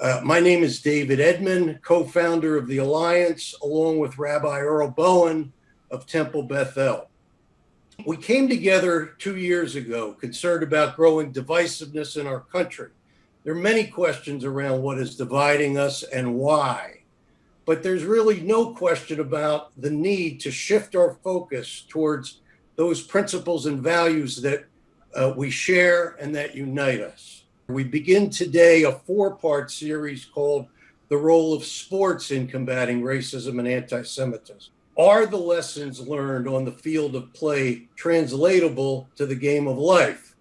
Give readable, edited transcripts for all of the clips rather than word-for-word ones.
My name is David Edmond, co-founder of the Alliance, along with Rabbi Earl Bowen of Temple Bethel. We came together 2 years ago, concerned about growing divisiveness in our country. There are many questions around what is dividing us and why, but there's really no question about the need to shift our focus towards those principles and values that we share and that unite us. We begin today a 4-part series called The Role of Sports in Combating Racism and Anti-Semitism. Are the lessons learned on the field of play translatable to the game of life?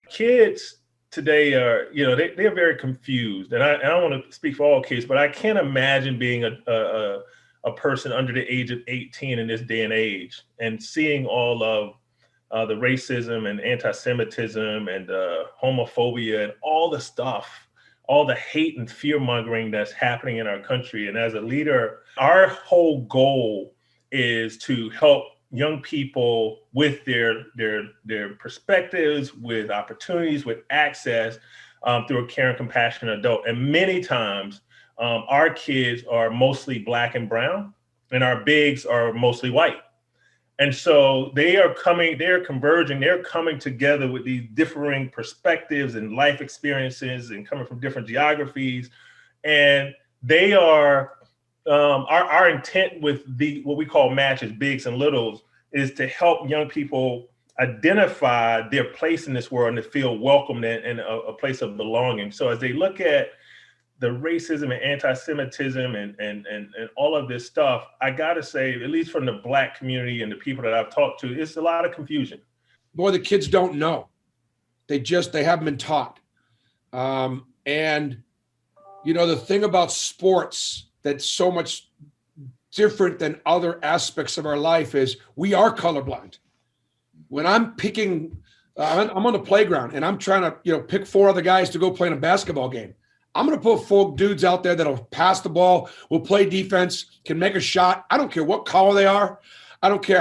Kids today are, they're very confused. And I don't want to speak for all kids, but I can't imagine being a person under the age of 18 in this day and age and seeing all of the racism and anti-Semitism and homophobia and all the stuff, all the hate and fear mongering that's happening in our country. And as a leader, our whole goal is to help young people with their perspectives, with opportunities, with access through a caring, compassionate adult. And many times our kids are mostly Black and brown, and our bigs are mostly white. And so they're converging, they're coming together with these differing perspectives and life experiences and coming from different geographies. And they are, our intent with what we call matches, bigs and littles, is to help young people identify their place in this world and to feel welcomed and a place of belonging. So as they look at the racism and anti-Semitism and all of this stuff, I gotta say, at least from the Black community and the people that I've talked to, it's a lot of confusion. Boy, the kids don't know. They haven't been taught. And the thing about sports that's so much different than other aspects of our life is we are colorblind. When I'm picking, I'm on the playground and I'm trying to, pick 4 other guys to go play in a basketball game. I'm going to put 4 dudes out there that'll pass the ball, will play defense, can make a shot. I don't care what color they are. I don't care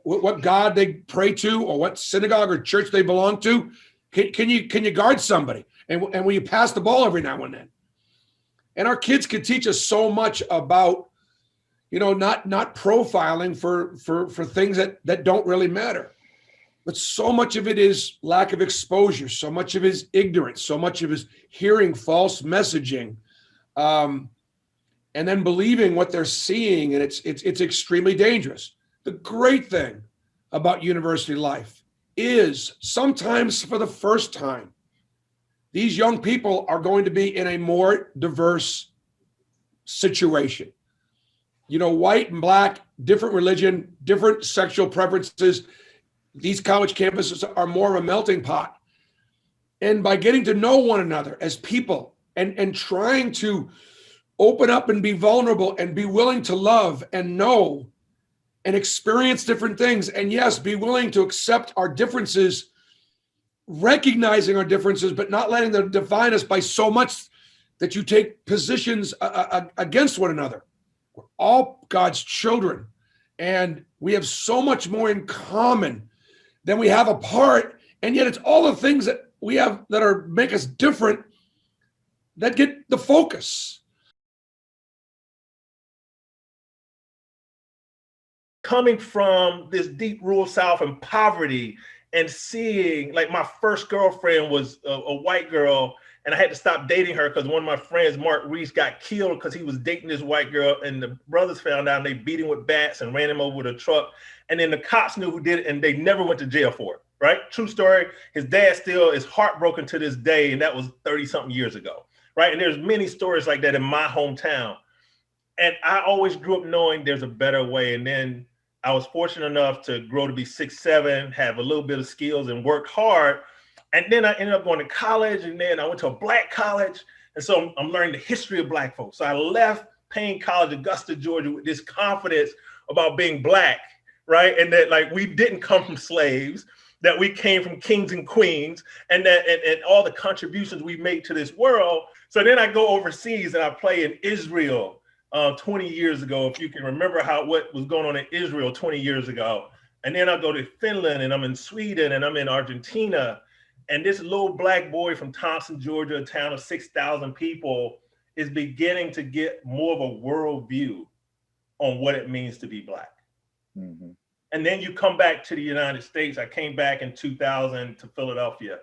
what God they pray to or what synagogue or church they belong to. Can you guard somebody? And will you pass the ball every now and then? And our kids can teach us so much about, not profiling for things that don't really matter. But so much of it is lack of exposure. So much of it is ignorance. So much of it is hearing false messaging, and then believing what they're seeing, and it's extremely dangerous. The great thing about university life is sometimes for the first time, these young people are going to be in a more diverse situation. White and Black, different religion, different sexual preferences. These college campuses are more of a melting pot. And by getting to know one another as people and trying to open up and be vulnerable and be willing to love and know and experience different things. And yes, be willing to accept our differences, recognizing our differences, but not letting them define us by so much that you take positions against one another. We're all God's children, and we have so much more in common than we have apart, and yet it's all the things that we have that make us different that get the focus. Coming from this deep rural South and poverty and seeing, like, my first girlfriend was a white girl, and I had to stop dating her because one of my friends, Mark Reese, got killed because he was dating this white girl, and the brothers found out and they beat him with bats and ran him over with a truck. And then the cops knew who did it, and they never went to jail for it, right? True story. His dad still is heartbroken to this day, and that was 30-something years ago, right? And there's many stories like that in my hometown. And I always grew up knowing there's a better way. And then I was fortunate enough to grow to be 6'7", have a little bit of skills and worked hard. And then I ended up going to college, and then I went to a Black college. And so I'm learning the history of Black folks. So I left Payne College, Augusta, Georgia, with this confidence about being Black, right? And that, like, we didn't come from slaves, that we came from kings and queens, and that and all the contributions we made to this world. So then I go overseas and I play in Israel 20 years ago, if you can remember what was going on in Israel 20 years ago. And then I go to Finland, and I'm in Sweden, and I'm in Argentina. And this little black boy from Thompson, Georgia, a town of 6,000 people, is beginning to get more of a worldview on what it means to be black. Mm-hmm. And then you come back to the United States. I came back in 2000 to Philadelphia,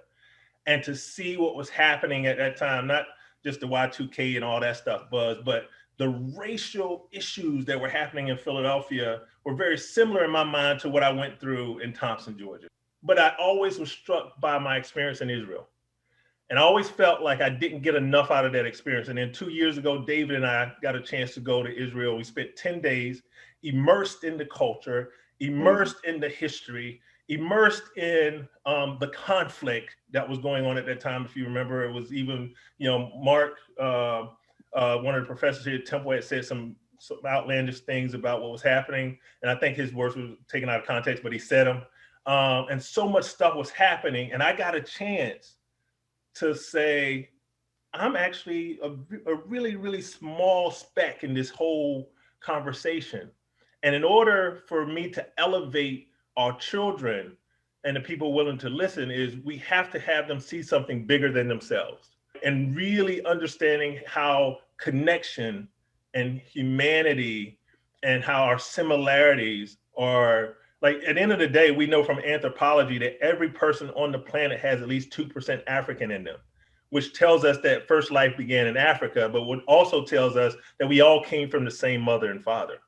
and to see what was happening at that time, not just the Y2K and all that stuff buzz, but the racial issues that were happening in Philadelphia were very similar in my mind to what I went through in Thompson, Georgia. But I always was struck by my experience in Israel. And I always felt like I didn't get enough out of that experience. And then 2 years ago, David and I got a chance to go to Israel. We spent 10 days immersed in the culture, immersed in the history, immersed in the conflict that was going on at that time. If you remember, it was even, Mark, one of the professors here at Temple, had said some outlandish things about what was happening. And I think his words were taken out of context, but he said them. And so much stuff was happening. And I got a chance to say, I'm actually a really, really small speck in this whole conversation. And in order for me to elevate our children and the people willing to listen, is we have to have them see something bigger than themselves, and really understanding how connection and humanity and how our similarities are, like, at the end of the day, we know from anthropology that every person on the planet has at least 2% African in them, which tells us that first life began in Africa, but what also tells us that we all came from the same mother and father.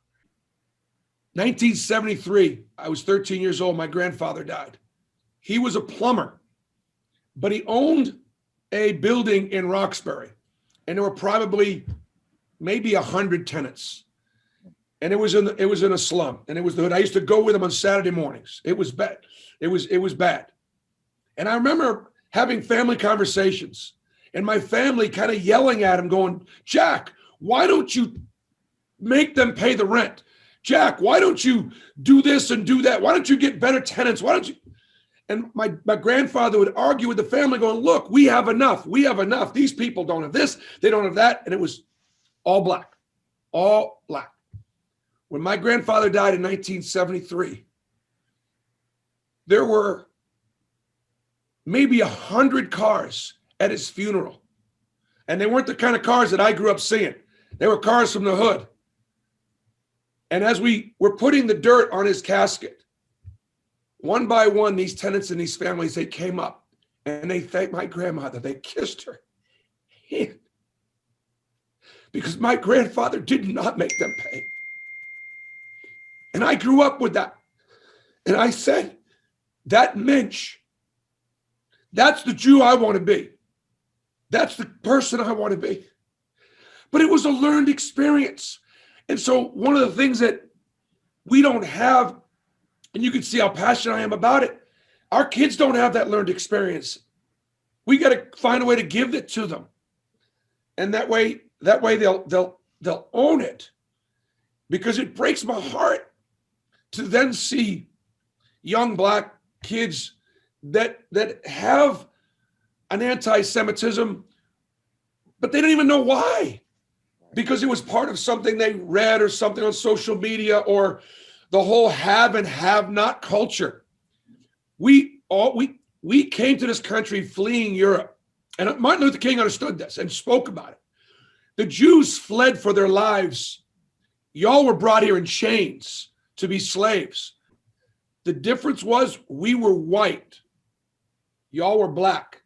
1973, I was 13 years old. My grandfather died. He was a plumber, but he owned a building in Roxbury, and there were probably maybe 100 tenants. And it was in a slum, and it was the hood. I used to go with him on Saturday mornings. It was bad. It was bad. And I remember having family conversations, and my family kind of yelling at him, going, "Jack, why don't you make them pay the rent? Jack, why don't you do this and do that? Why don't you get better tenants? Why don't you?" And my grandfather would argue with the family, going, "Look, we have enough. We have enough. These people don't have this. They don't have that." And it was all black, all black. When my grandfather died in 1973, there were maybe 100 cars at his funeral. And they weren't the kind of cars that I grew up seeing. They were cars from the hood. And as we were putting the dirt on his casket, one by one, these tenants and these families, they came up and they thanked my grandmother. They kissed her hand, because my grandfather did not make them pay. And I grew up with that. And I said, that Mensch, that's the Jew I want to be. That's the person I want to be. But it was a learned experience. And so one of the things that we don't have, and you can see how passionate I am about it, our kids don't have that learned experience. We got to find a way to give it to them. And that way they'll own it. Because it breaks my heart to then see young black kids that have an anti-Semitism, but they don't even know why, because it was part of something they read or something on social media, or the whole have and have not culture. We came to this country fleeing Europe, and Martin Luther King understood this and spoke about it. The Jews fled for their lives. Y'all were brought here in chains to be slaves. The difference was we were white. Y'all were black.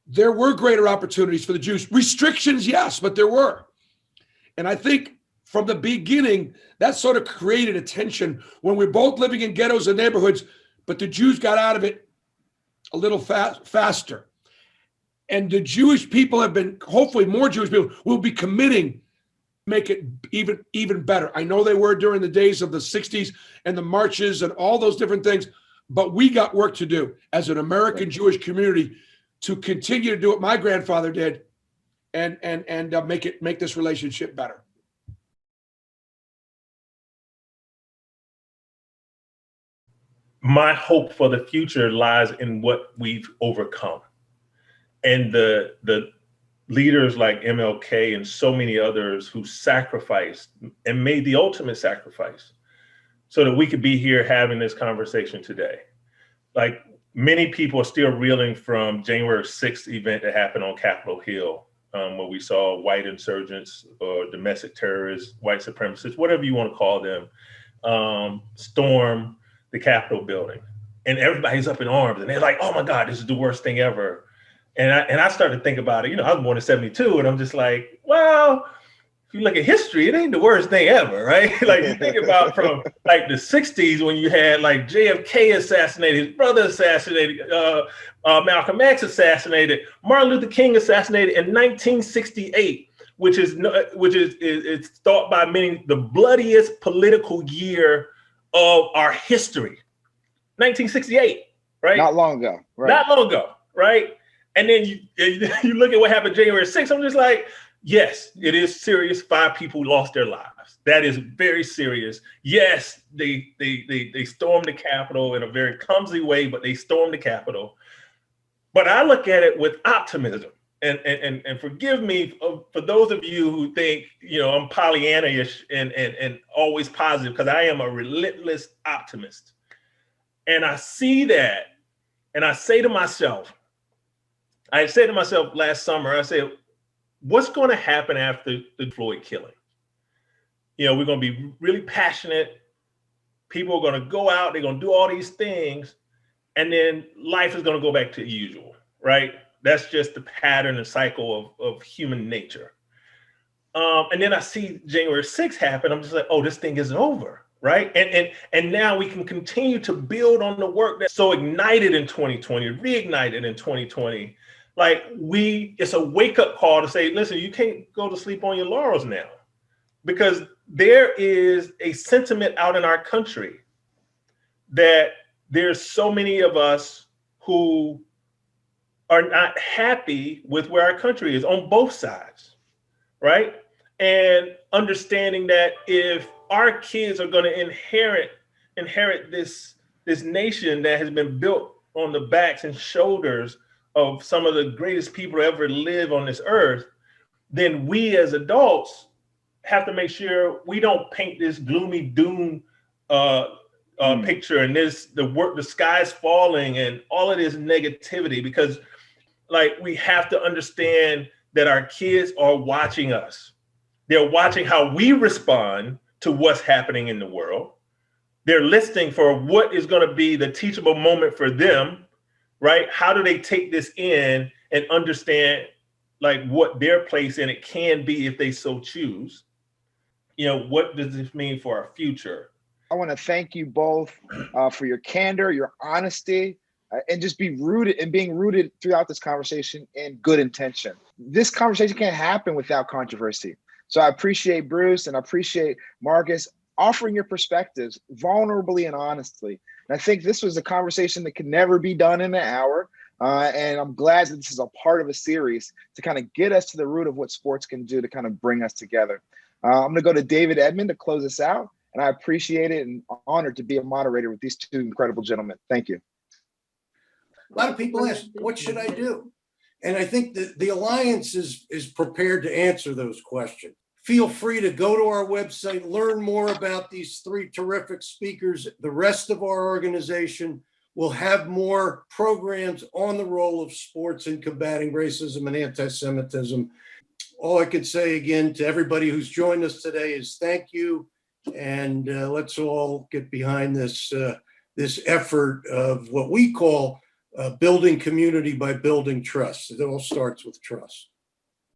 There were greater opportunities for the Jews. Restrictions, yes, but there were. And I think from the beginning, that sort of created a tension when we're both living in ghettos and neighborhoods, but the Jews got out of it a little faster. And the Jewish people have been, hopefully more Jewish people will be committing make it even better. I know they were during the days of the 60s and the marches and all those different things, but we got work to do as an American Jewish community to continue to do what my grandfather did and make this relationship better. My hope for the future lies in what we've overcome, and the leaders like MLK and so many others who sacrificed and made the ultimate sacrifice so that we could be here having this conversation today. Like, many people are still reeling from January 6th event that happened on Capitol Hill, where we saw white insurgents or domestic terrorists, white supremacists, whatever you want to call them, storm the Capitol building. And everybody's up in arms and they're like, oh my God, this is the worst thing ever. And I started to think about it. I was born in 72 and I'm just like, well, if you look at history, it ain't the worst thing ever, right? Like you think about from like the 60s when you had like JFK assassinated, his brother assassinated, Malcolm X assassinated, Martin Luther King assassinated in 1968, which is thought by many the bloodiest political year of our history. 1968, right? Not long ago, right? Not long ago, right? And then you look at what happened January 6th. I'm just like, yes, it is serious. 5 people lost their lives. That is very serious. Yes, they stormed the Capitol in a very clumsy way, but they stormed the Capitol. But I look at it with optimism. And forgive me for those of you who think, I'm Pollyanna-ish and always positive, because I am a relentless optimist. And I see that, and I say to myself, last summer, I said, what's going to happen after the Floyd killing? We're going to be really passionate. People are going to go out, they're going to do all these things, and then life is going to go back to usual, right? That's just the pattern and cycle of human nature. And then I see January 6th happen. I'm just like, oh, this thing isn't over. Right. And now we can continue to build on the work that's so ignited in 2020, reignited in 2020. Like it's a wake up call to say, listen, you can't go to sleep on your laurels now, because there is a sentiment out in our country that there's so many of us who are not happy with where our country is on both sides. Right. And understanding that if our kids are going to inherit this nation that has been built on the backs and shoulders of some of the greatest people to ever live on this earth, then we as adults have to make sure we don't paint this gloomy doom picture and the sky's falling and all of this negativity, because like we have to understand that our kids are watching us. They're watching how we respond to what's happening in the world. They're listening for what is going to be the teachable moment for them, right? How do they take this in and understand like what their place in it can be if they so choose? What does this mean for our future? I want to thank you both for your candor, your honesty, and just being rooted throughout this conversation in good intention. This conversation can't happen without controversy. So I appreciate Bruce and I appreciate Marcus offering your perspectives vulnerably and honestly. And I think this was a conversation that can never be done in an hour. And I'm glad that this is a part of a series to kind of get us to the root of what sports can do to kind of bring us together. I'm going to go to David Edmond to close us out. And I appreciate it and honored to be a moderator with these 2 incredible gentlemen. Thank you. A lot of people ask, what should I do? And I think that the Alliance is prepared to answer those questions. Feel free to go to our website, learn more about these 3 terrific speakers. The rest of our organization will have more programs on the role of sports in combating racism and anti-Semitism. All I could say again to everybody who's joined us today is thank you. And let's all get behind this effort of what we call building community by building trust. It all starts with trust.